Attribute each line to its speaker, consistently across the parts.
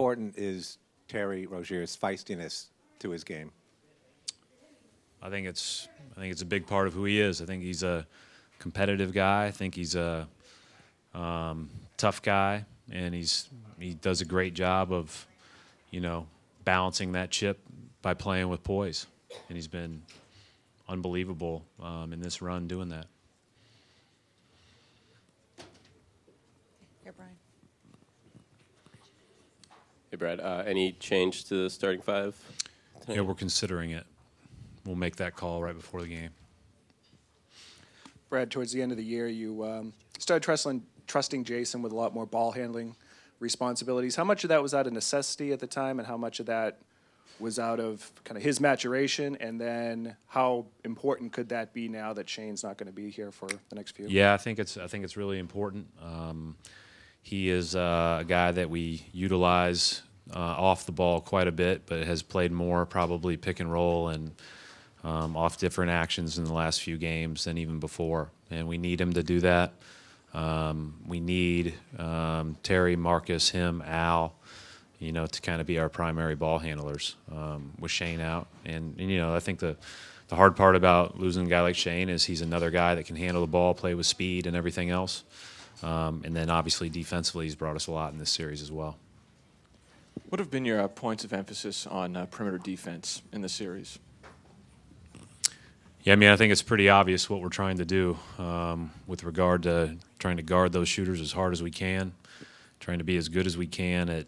Speaker 1: important is Terry Rozier's feistiness to his game?
Speaker 2: I think it's a big part of who he is. I think he's a competitive guy. I think he's a tough guy, and he does a great job of, balancing that chip by playing with poise. And he's been unbelievable in this run doing that.
Speaker 3: Here, Brian.
Speaker 4: Hey, Brad. Any change to the starting five tonight?
Speaker 2: Yeah, we're considering it. We'll make that call right before the game.
Speaker 5: Brad, towards the end of the year, you started trusting Jason with a lot more ball handling responsibilities. How much of that was out of necessity at the time, and how much of that was out of kind of his maturation? And then how important could that be now that Shane's not going to be here for the next few?
Speaker 2: Yeah, I think it's really important. He is a guy that we utilize off the ball quite a bit, but has played more probably pick and roll and off different actions in the last few games than even before. And we need him to do that. We need Terry, Marcus, him, Al, to kind of be our primary ball handlers with Shane out. And I think the hard part about losing a guy like Shane is he's another guy that can handle the ball, play with speed and everything else. And then obviously defensively he's brought us a lot in this series as well.
Speaker 6: What have been your points of emphasis on perimeter defense in the series?
Speaker 2: Yeah, I think it's pretty obvious what we're trying to do with regard to trying to guard those shooters as hard as we can, trying to be as good as we can at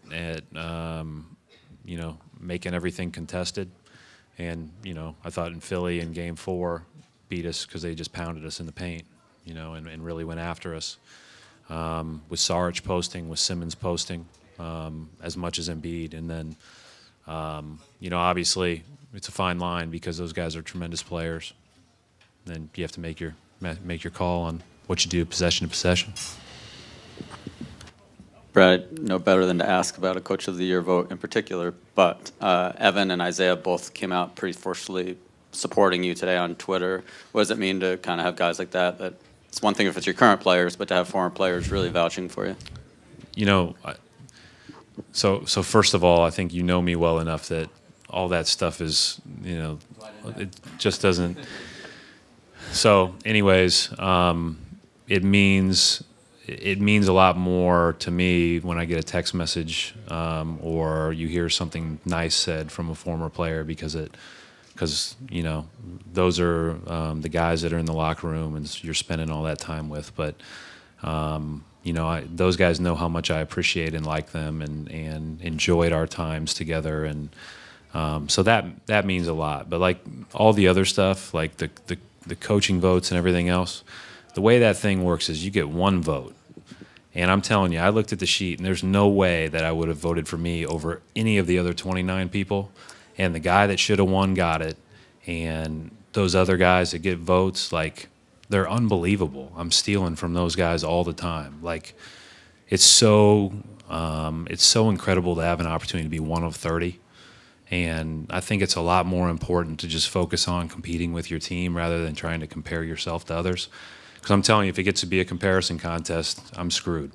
Speaker 2: making everything contested. And, I thought in Philly in Game 4 beat us because they just pounded us in the paint, and really went after us. With Saric posting, with Simmons posting, as much as Embiid. And then, obviously it's a fine line because those guys are tremendous players. Then you have to make your call on what you do possession to possession.
Speaker 7: Brad, no better than to ask about a Coach of the Year vote in particular, but Evan and Isaiah both came out pretty forcefully supporting you today on Twitter. What does it mean to kind of have guys like that? That it's one thing if it's your current players, but to have former players really vouching for you.
Speaker 2: So first of all, I think you know me well enough that all that stuff is, it just doesn't. So, anyways, it means a lot more to me when I get a text message or you hear something nice said from a former player because those are the guys that are in the locker room and you're spending all that time with. But those guys know how much I appreciate and like them and enjoyed our times together, and so that means a lot. But like all the other stuff, like the coaching votes and everything else, the way that thing works is you get one vote. And I'm telling you, I looked at the sheet, and there's no way that I would have voted for me over any of the other 29 people. And the guy that should have won got it. And those other guys that get votes, like, they're unbelievable. I'm stealing from those guys all the time. Like, it's so incredible to have an opportunity to be one of 30. And I think it's a lot more important to just focus on competing with your team rather than trying to compare yourself to others. Because I'm telling you, if it gets to be a comparison contest, I'm screwed.